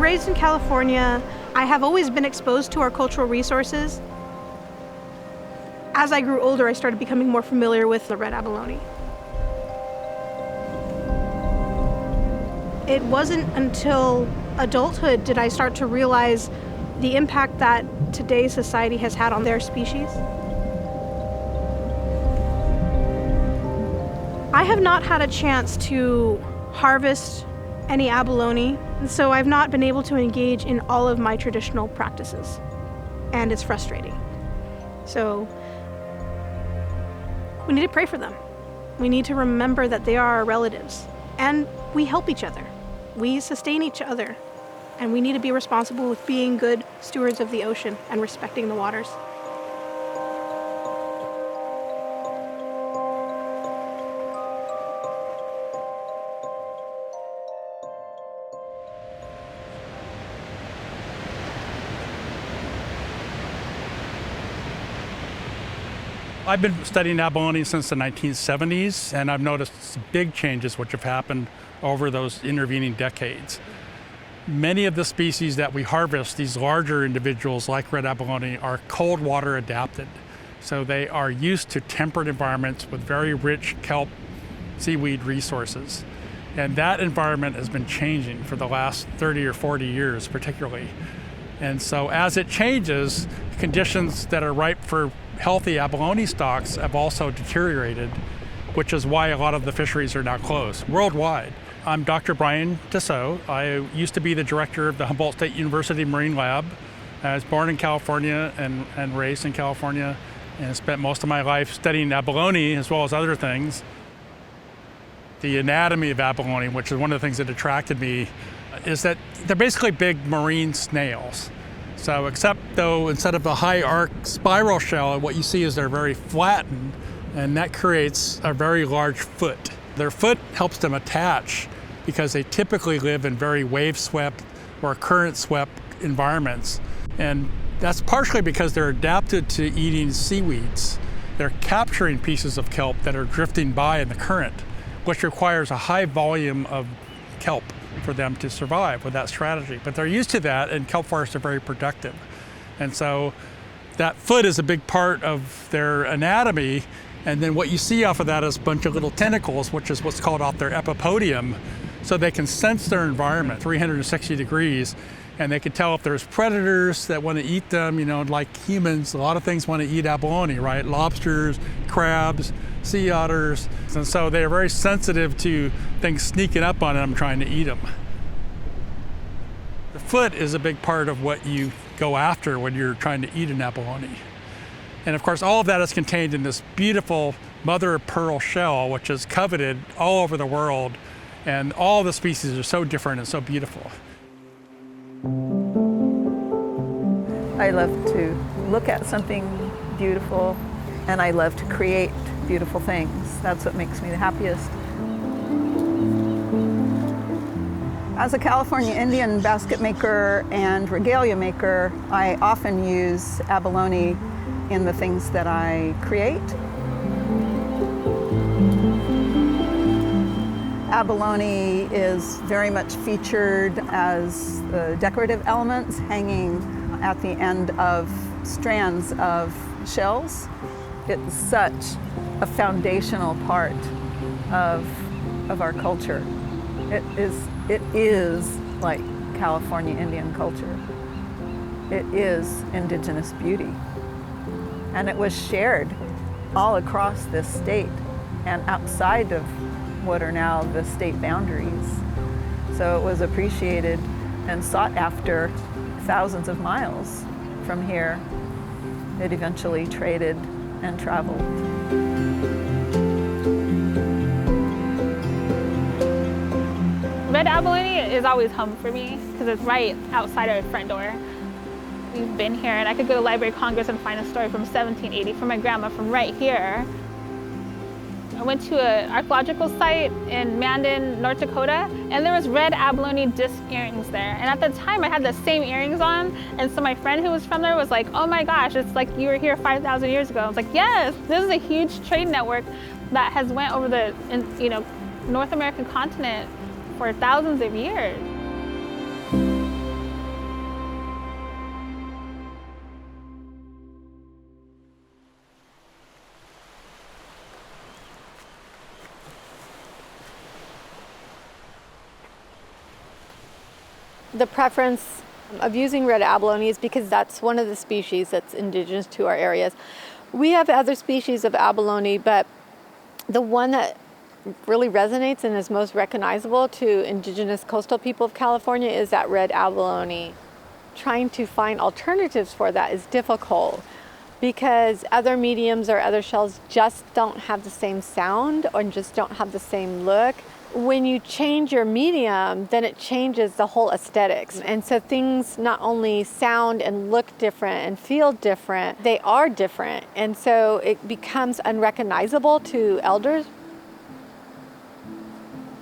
raised in California. I have always been exposed to our cultural resources. As I grew older, I started becoming more familiar with the red abalone. It wasn't until adulthood did I start to realize the impact that today's society has had on their species. I have not had a chance to harvest any abalone, and so I've not been able to engage in all of my traditional practices, and it's frustrating. So we need to pray for them. We need to remember that they are our relatives, and we help each other. We sustain each other, and we need to be responsible with being good stewards of the ocean and respecting the waters. I've been studying abalone since the 1970s, and I've noticed big changes which have happened over those intervening decades. Many of the species that we harvest, these larger individuals like red abalone, are cold water adapted. So they are used to temperate environments with very rich kelp seaweed resources. And that environment has been changing for the last 30 or 40 years particularly. And so as it changes, conditions that are ripe for healthy abalone stocks have also deteriorated, which is why a lot of the fisheries are now closed worldwide. I'm Dr. Brian Tissot. I used to be the director of the Humboldt State University Marine Lab. I was born in California and raised in California, and spent most of my life studying abalone as well as other things. The anatomy of abalone, which is one of the things that attracted me, is that they're basically big marine snails. So except though instead of a high arc spiral shell, what you see is they're very flattened, and that creates a very large foot. Their foot helps them attach because they typically live in very wave-swept or current-swept environments. And that's partially because they're adapted to eating seaweeds. They're capturing pieces of kelp that are drifting by in the current, which requires a high volume of kelp for them to survive with that strategy. But they're used to that, and kelp forests are very productive. And so that foot is a big part of their anatomy, and then what you see off of that is a bunch of little tentacles, which is what's called off their epipodium, so they can sense their environment 360 degrees, and they can tell if there's predators that want to eat them. You know, like humans, a lot of things want to eat abalone, right? Lobsters, crabs, sea otters, and so they're very sensitive to things sneaking up on them trying to eat them. The foot is a big part of what you go after when you're trying to eat an abalone. And of course, all of that is contained in this beautiful mother of pearl shell, which is coveted all over the world, and all the species are so different and so beautiful. I love to look at something beautiful, and I love to create beautiful things. That's what makes me the happiest. As a California Indian basket maker and regalia maker, I often use abalone in the things that I create. Abalone is very much featured as decorative elements hanging at the end of strands of shells. It's such a foundational part of our culture. It is like California Indian culture. It is indigenous beauty. And it was shared all across this state and outside of what are now the state boundaries. So it was appreciated and sought after thousands of miles from here. It eventually traded and traveled. Red abalone is always home for me because it's right outside our front door. We've been here, and I could go to Library of Congress and find a story from 1780 from my grandma from right here. I went to an archaeological site in Mandan, North Dakota, and there was red abalone disc earrings there. And at the time, I had the same earrings on, and so my friend who was from there was like, "Oh my gosh, it's like you were here 5,000 years ago." I was like, "Yes, this is a huge trade network that has went over the North American continent for thousands of years." The preference of using red abalone is because that's one of the species that's indigenous to our areas. We have other species of abalone, but the one that really resonates and is most recognizable to indigenous coastal people of California is that red abalone. Trying to find alternatives for that is difficult because other mediums or other shells just don't have the same sound or just don't have the same look. When you change your medium, then it changes the whole aesthetics. And so things not only sound and look different and feel different, they are different. And so it becomes unrecognizable to elders.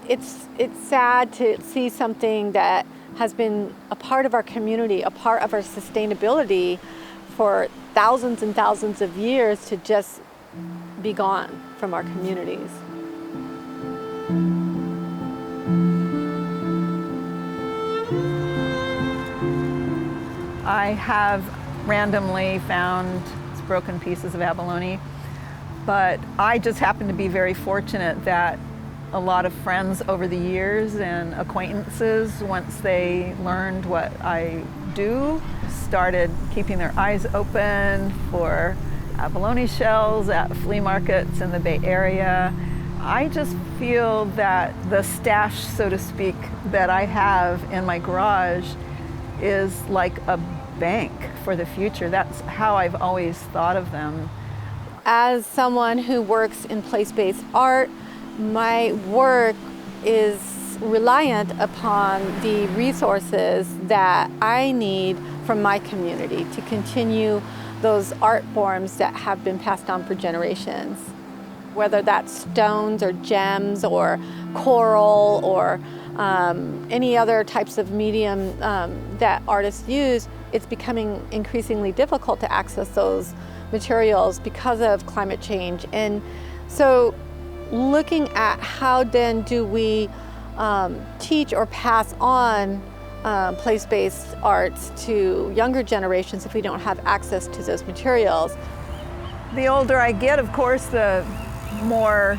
It's sad to see something that has been a part of our community, a part of our sustainability for thousands and thousands of years to just be gone from our communities. I have randomly found broken pieces of abalone, but I just happen to be very fortunate that a lot of friends over the years and acquaintances, once they learned what I do, started keeping their eyes open for abalone shells at flea markets in the Bay Area. I just feel that the stash, so to speak, that I have in my garage is like a bank for the future. That's how I've always thought of them. As someone who works in place-based art, my work is reliant upon the resources that I need from my community to continue those art forms that have been passed on for generations. Whether that's stones or gems or coral or any other types of medium that artists use, it's becoming increasingly difficult to access those materials because of climate change. And so looking at how then do we teach or pass on place-based arts to younger generations if we don't have access to those materials. The older I get, of course, the more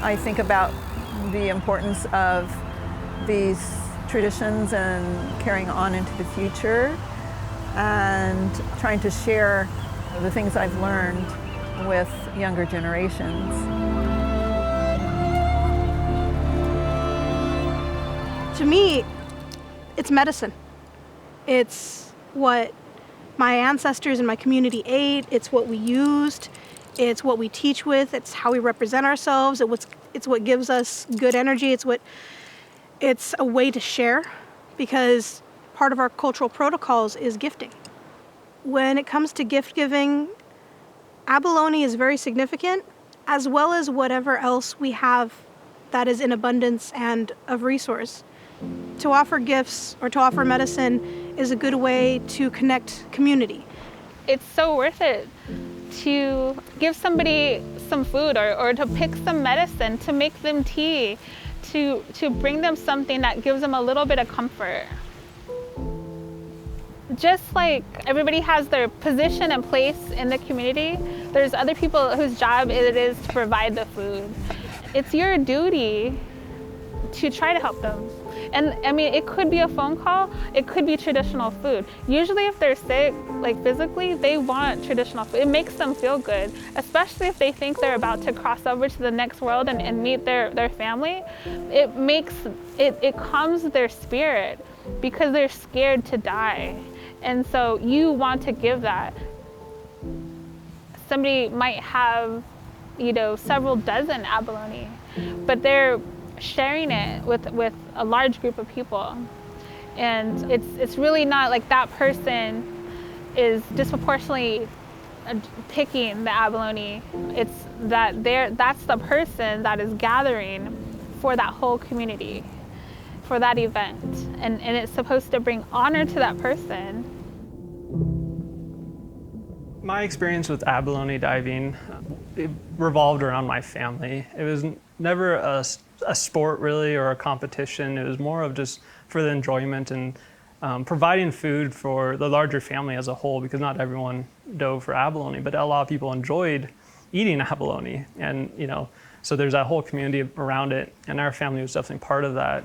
I think about the importance of these traditions and carrying on into the future and trying to share the things I've learned with younger generations. To me, it's medicine. It's what my ancestors and my community ate. It's what we used. It's what we teach with. It's how we represent ourselves. It's what gives us good energy. It's a way to share, because part of our cultural protocols is gifting. When it comes to gift giving, abalone is very significant, as well as whatever else we have that is in abundance and of resource. To offer gifts or to offer medicine is a good way to connect community. It's so worth it to give somebody some food or to pick some medicine, to make them tea, to bring them something that gives them a little bit of comfort. Just like everybody has their position and place in the community, there's other people whose job it is to provide the food. It's your duty to try to help them. And I mean, it could be a phone call, it could be traditional food. Usually if they're sick, like physically, they want traditional food. It makes them feel good, especially if they think they're about to cross over to the next world and meet their family. It calms their spirit because they're scared to die. And so you want to give that. Somebody might have, several dozen abalone, but they're sharing it with a large group of people. And it's really not like that person is disproportionately picking the abalone. It's that's the person that is gathering for that whole community, for that event. And it's supposed to bring honor to that person. My experience with abalone diving, it revolved around my family. It was never a sport really or a competition. It was more of just for the enjoyment and providing food for the larger family as a whole, because not everyone dove for abalone, but a lot of people enjoyed eating abalone. And so there's that whole community around it, and our family was definitely part of that.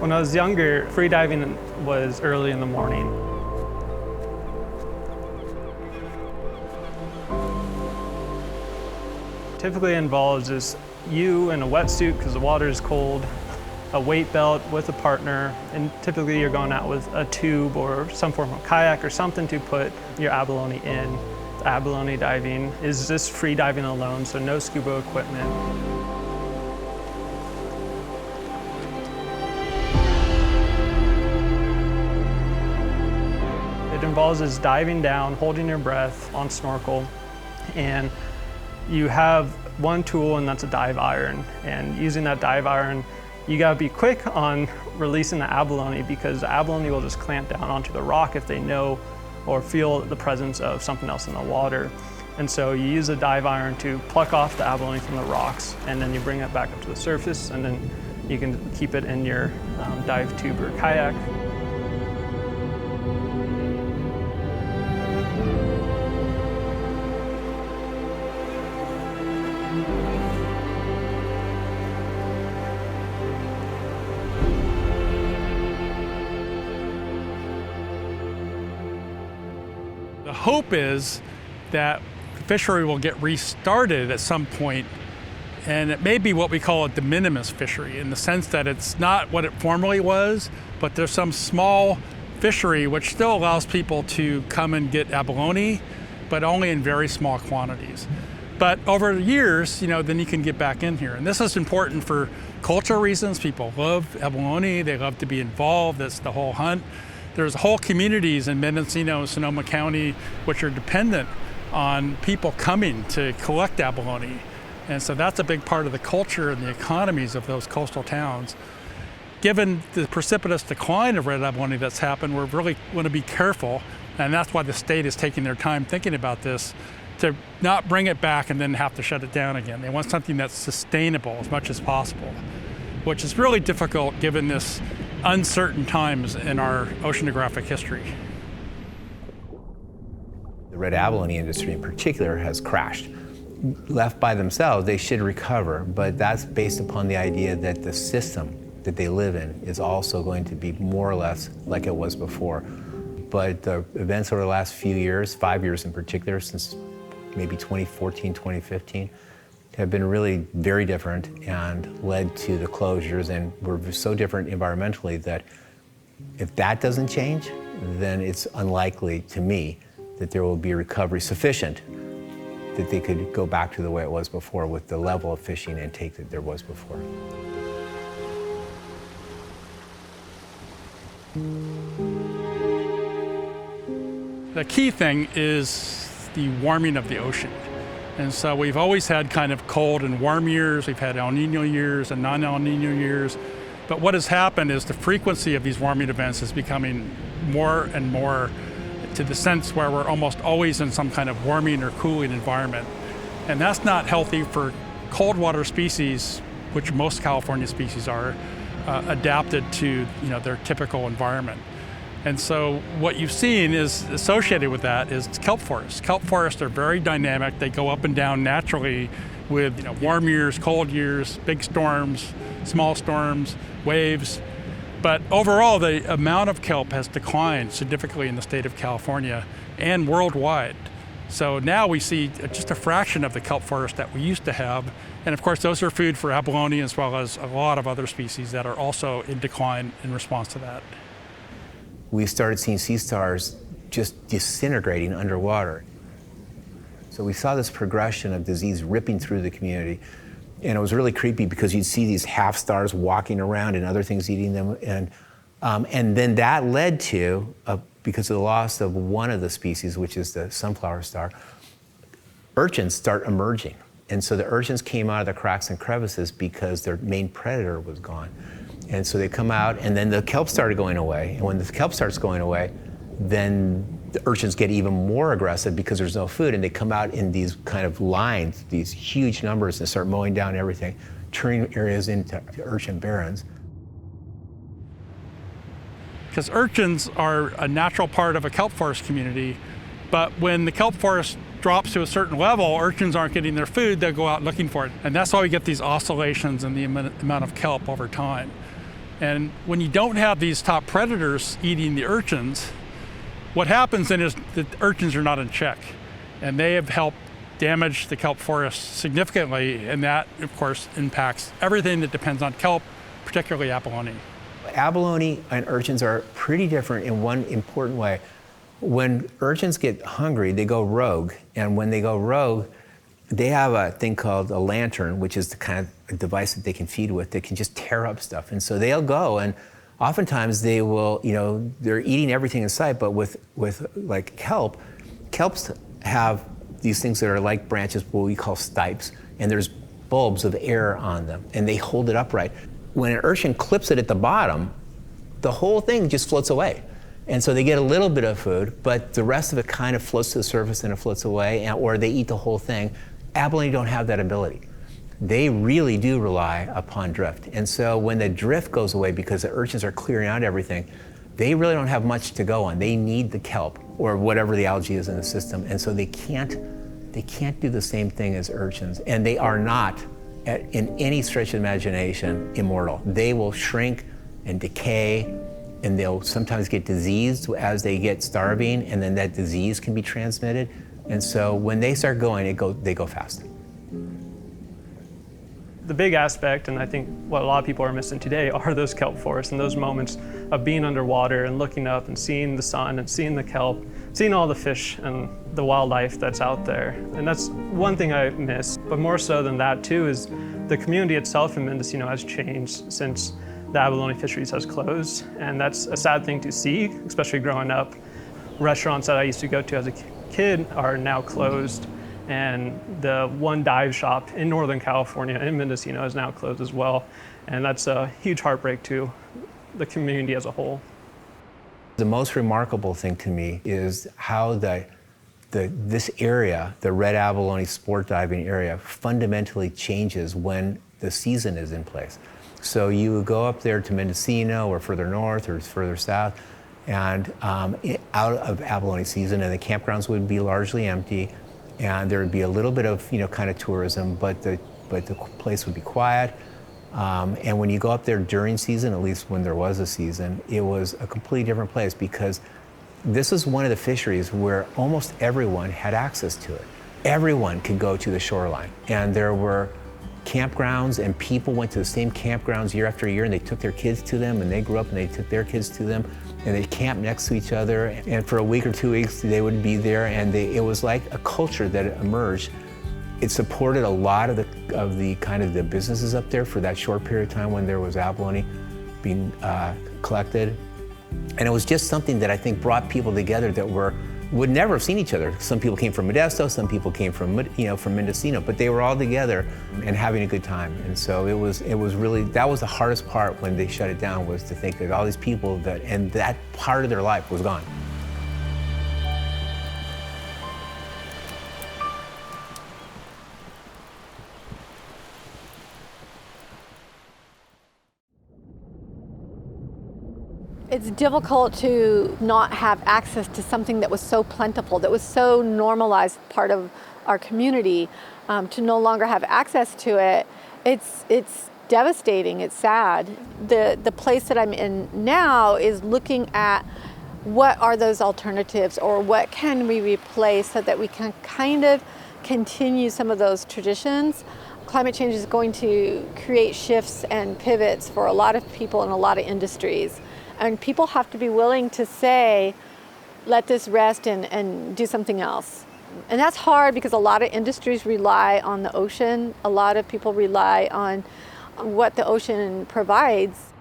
When I was younger, free diving was early in the morning. Typically involves just you in a wetsuit because the water is cold, a weight belt with a partner, and typically you're going out with a tube or some form of kayak or something to put your abalone in. Abalone diving is just free diving alone, so no scuba equipment. It involves is diving down, holding your breath on snorkel, and you have one tool, and that's a dive iron. And using that dive iron, you gotta be quick on releasing the abalone because the abalone will just clamp down onto the rock if they know or feel the presence of something else in the water. And so you use a dive iron to pluck off the abalone from the rocks, and then you bring it back up to the surface, and then you can keep it in your dive tube or kayak. The hope is that the fishery will get restarted at some point, and it may be what we call a de minimis fishery in the sense that it's not what it formerly was, but there's some small fishery which still allows people to come and get abalone, but only in very small quantities. But over the years, then you can get back in here. And this is important for cultural reasons. People love abalone, they love to be involved, that's the whole hunt. There's whole communities in Mendocino and Sonoma County which are dependent on people coming to collect abalone. And so that's a big part of the culture and the economies of those coastal towns. Given the precipitous decline of red abalone that's happened, we really want to be careful, and that's why the state is taking their time thinking about this, to not bring it back and then have to shut it down again. They want something that's sustainable as much as possible, which is really difficult given this uncertain times in our oceanographic history. The red abalone industry in particular has crashed. Left by themselves, they should recover, but that's based upon the idea that the system that they live in is also going to be more or less like it was before. But the events over the last few years, 5 years in particular, since maybe 2014, 2015, have been really very different and led to the closures, and we're so different environmentally that if that doesn't change, then it's unlikely to me that there will be a recovery sufficient that they could go back to the way it was before with the level of fishing intake that there was before. The key thing is the warming of the ocean. And so we've always had kind of cold and warm years. We've had El Nino years and non-El Nino years. But what has happened is the frequency of these warming events is becoming more and more to the sense where we're almost always in some kind of warming or cooling environment. And that's not healthy for cold water species, which most California species are, adapted to their typical environment. And so what you've seen is associated with that is kelp forests. Kelp forests are very dynamic. They go up and down naturally with warm years, cold years, big storms, small storms, waves. But overall, the amount of kelp has declined significantly in the state of California and worldwide. So now we see just a fraction of the kelp forest that we used to have. And of course, those are food for abalone as well as a lot of other species that are also in decline in response to that. We started seeing sea stars just disintegrating underwater. So we saw this progression of disease ripping through the community. And it was really creepy because you'd see these half stars walking around and other things eating them. And then that led to, because of the loss of one of the species, which is the sunflower star, urchins start emerging. And so the urchins came out of the cracks and crevices because their main predator was gone. And so they come out, and then the kelp started going away. And when the kelp starts going away, then the urchins get even more aggressive because there's no food, and they come out in these kind of lines, these huge numbers, and start mowing down everything, turning areas into urchin barrens. Because urchins are a natural part of a kelp forest community, but when the kelp forest drops to a certain level, urchins aren't getting their food, they'll go out looking for it. And that's why we get these oscillations in the amount of kelp over time. And when you don't have these top predators eating the urchins, what happens then is the urchins are not in check. And they have helped damage the kelp forest significantly, and that, of course, impacts everything that depends on kelp, particularly abalone. Abalone and urchins are pretty different in one important way. When urchins get hungry, they go rogue, and when they go rogue, they have a thing called a lantern, which is the kind of a device that they can feed with. They can just tear up stuff, and so they'll go, and oftentimes they will, they're eating everything in sight. But with like kelps have these things that are like branches, what we call stipes, and there's bulbs of air on them, and they hold it upright. When an urchin clips it at the bottom, the whole thing just floats away. And so they get a little bit of food, but the rest of it kind of floats to the surface and it floats away, or they eat the whole thing. Abalone don't have that ability. They really do rely upon drift. And so when the drift goes away, because the urchins are clearing out everything, they really don't have much to go on. They need the kelp or whatever the algae is in the system. And so they can't do the same thing as urchins. And they are not, in any stretch of imagination, immortal. They will shrink and decay, and they'll sometimes get diseased as they get starving, and then that disease can be transmitted. And so when they start going, they go fast. The big aspect, and I think what a lot of people are missing today, are those kelp forests and those moments of being underwater and looking up and seeing the sun and seeing the kelp, seeing all the fish and the wildlife that's out there. And that's one thing I miss. But more so than that too is the community itself in Mendocino has changed since the abalone fisheries has closed. And that's a sad thing to see, especially growing up. Restaurants that I used to go to as a kid are now closed. And the one dive shop in Northern California, in Mendocino, is now closed as well. And that's a huge heartbreak to the community as a whole. The most remarkable thing to me is how this area, the red abalone sport diving area, fundamentally changes when the season is in place. So you would go up there to Mendocino or further north or further south, and out of abalone season, and the campgrounds would be largely empty. And there would be a little bit of, kind of tourism, but the place would be quiet. And when you go up there during season, at least when there was a season, it was a completely different place, because this is one of the fisheries where almost everyone had access to it. Everyone could go to the shoreline. And there were campgrounds, and people went to the same campgrounds year after year, and they took their kids to them, and they grew up and they took their kids to them. And they camped next to each other, and for a week or 2 weeks they would be there, and it was like a culture that emerged. It supported a lot of the kind of the businesses up there for that short period of time when there was abalone being collected. And it was just something that I think brought people together that would never have seen each other. Some people came from Modesto, some people came from Mendocino, but they were all together and having a good time. And so it was really, that was the hardest part when they shut it down, was to think that all these people and that part of their life was gone. It's difficult to not have access to something that was so plentiful, that was so normalized part of our community. To no longer have access to it, it's devastating, it's sad. The place that I'm in now is looking at what are those alternatives, or what can we replace so that we can kind of continue some of those traditions. Climate change is going to create shifts and pivots for a lot of people in a lot of industries. And people have to be willing to say, let this rest and do something else. And that's hard, because a lot of industries rely on the ocean. A lot of people rely on what the ocean provides.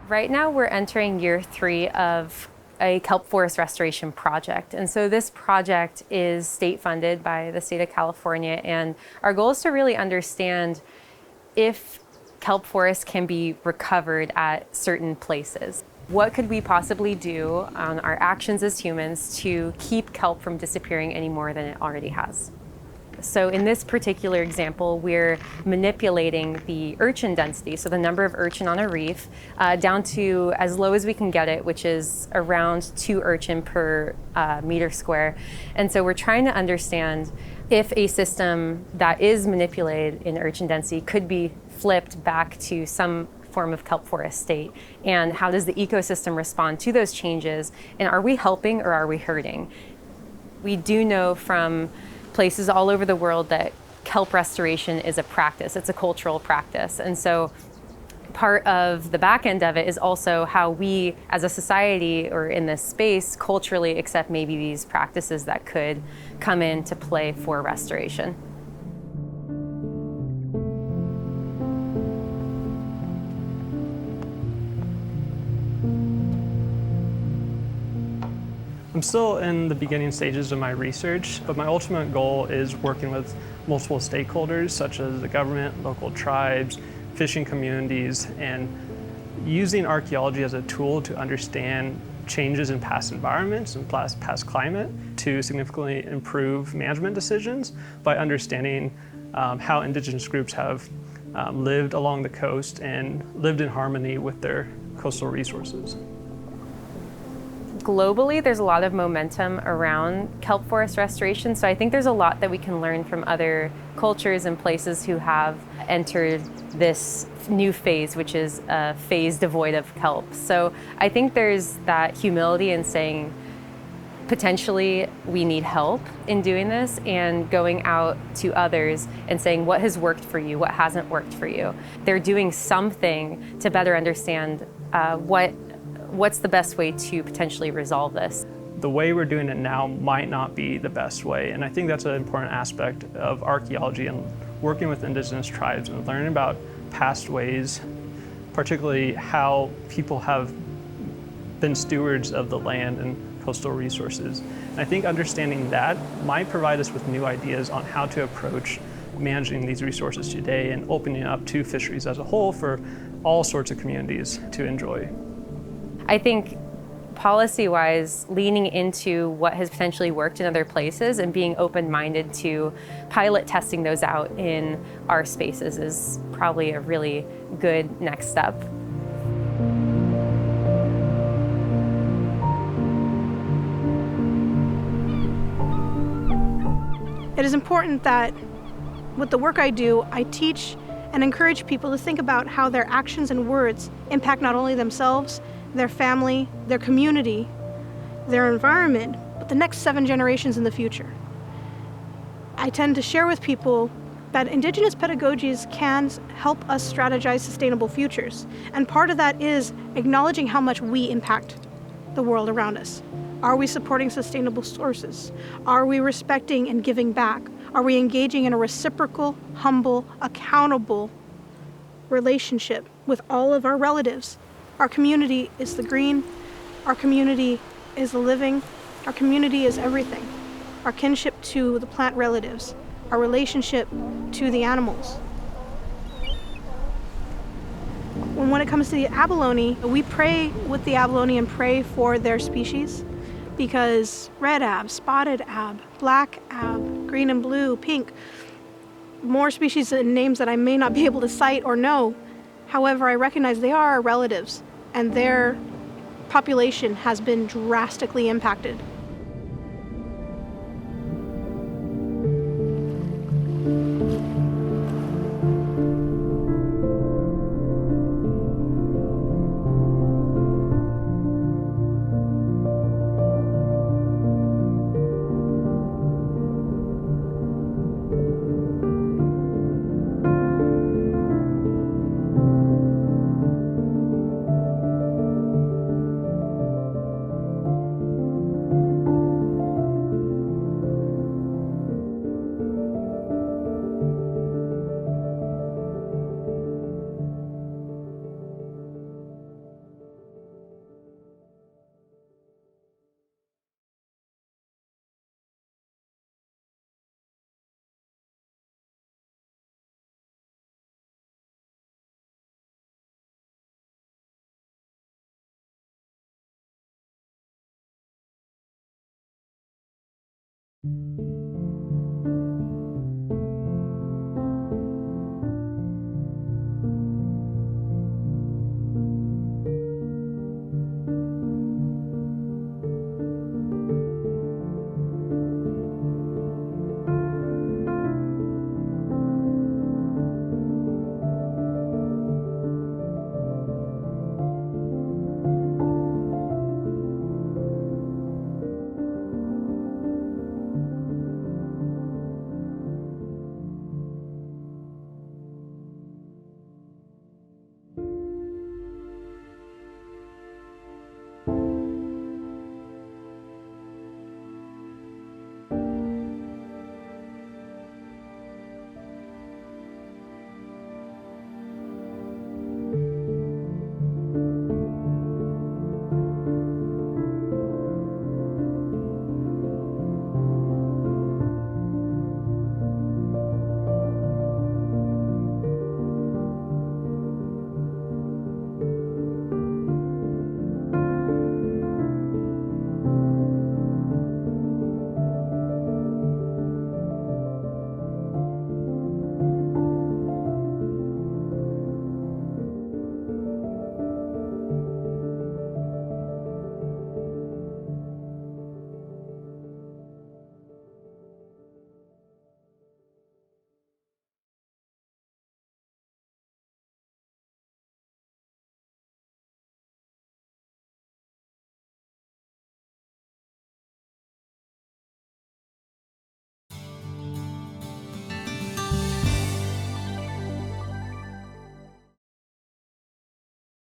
Right now we're entering year 3 of a kelp forest restoration project. And so this project is state funded by the state of California. And our goal is to really understand if kelp forests can be recovered at certain places. What could we possibly do on our actions as humans to keep kelp from disappearing any more than it already has? So in this particular example, we're manipulating the urchin density, so the number of urchin on a reef, down to as low as we can get it, which is around 2 urchin per meter square. And so we're trying to understand if a system that is manipulated in urchin density could be flipped back to some form of kelp forest state, and how does the ecosystem respond to those changes, and are we helping or are we hurting? We do know from places all over the world that kelp restoration is a practice, it's a cultural practice, and so part of the back end of it is also how we as a society or in this space culturally accept maybe these practices that could come into play for restoration. I'm still in the beginning stages of my research, but my ultimate goal is working with multiple stakeholders such as the government, local tribes, fishing communities, and using archaeology as a tool to understand changes in past environments and past climate to significantly improve management decisions by understanding how indigenous groups have lived along the coast and lived in harmony with their coastal resources. Globally, there's a lot of momentum around kelp forest restoration, so I think there's a lot that we can learn from other cultures and places who have entered this new phase, which is a phase devoid of kelp. So I think there's that humility in saying, potentially we need help in doing this, and going out to others and saying what has worked for you, what hasn't worked for you. They're doing something to better understand what's the best way to potentially resolve this. The way we're doing it now might not be the best way, and I think that's an important aspect of archaeology and working with indigenous tribes and learning about past ways, particularly how people have been stewards of the land and coastal resources. And I think understanding that might provide us with new ideas on how to approach managing these resources today and opening up to fisheries as a whole for all sorts of communities to enjoy. I think policy-wise, leaning into what has potentially worked in other places and being open-minded to pilot testing those out in our spaces is probably a really good next step. It is important that with the work I do, I teach and encourage people to think about how their actions and words impact not only themselves, their family, their community, their environment, but the next 7 generations in the future. I tend to share with people that indigenous pedagogies can help us strategize sustainable futures. And part of that is acknowledging how much we impact the world around us. Are we supporting sustainable sources? Are we respecting and giving back? Are we engaging in a reciprocal, humble, accountable relationship with all of our relatives? Our community is the green, our community is the living, our community is everything. Our kinship to the plant relatives, our relationship to the animals. When it comes to the abalone, we pray with the abalone and pray for their species, because red ab, spotted ab, black ab, green and blue, pink, more species and names that I may not be able to cite or know. However, I recognize they are our relatives, and their population has been drastically impacted.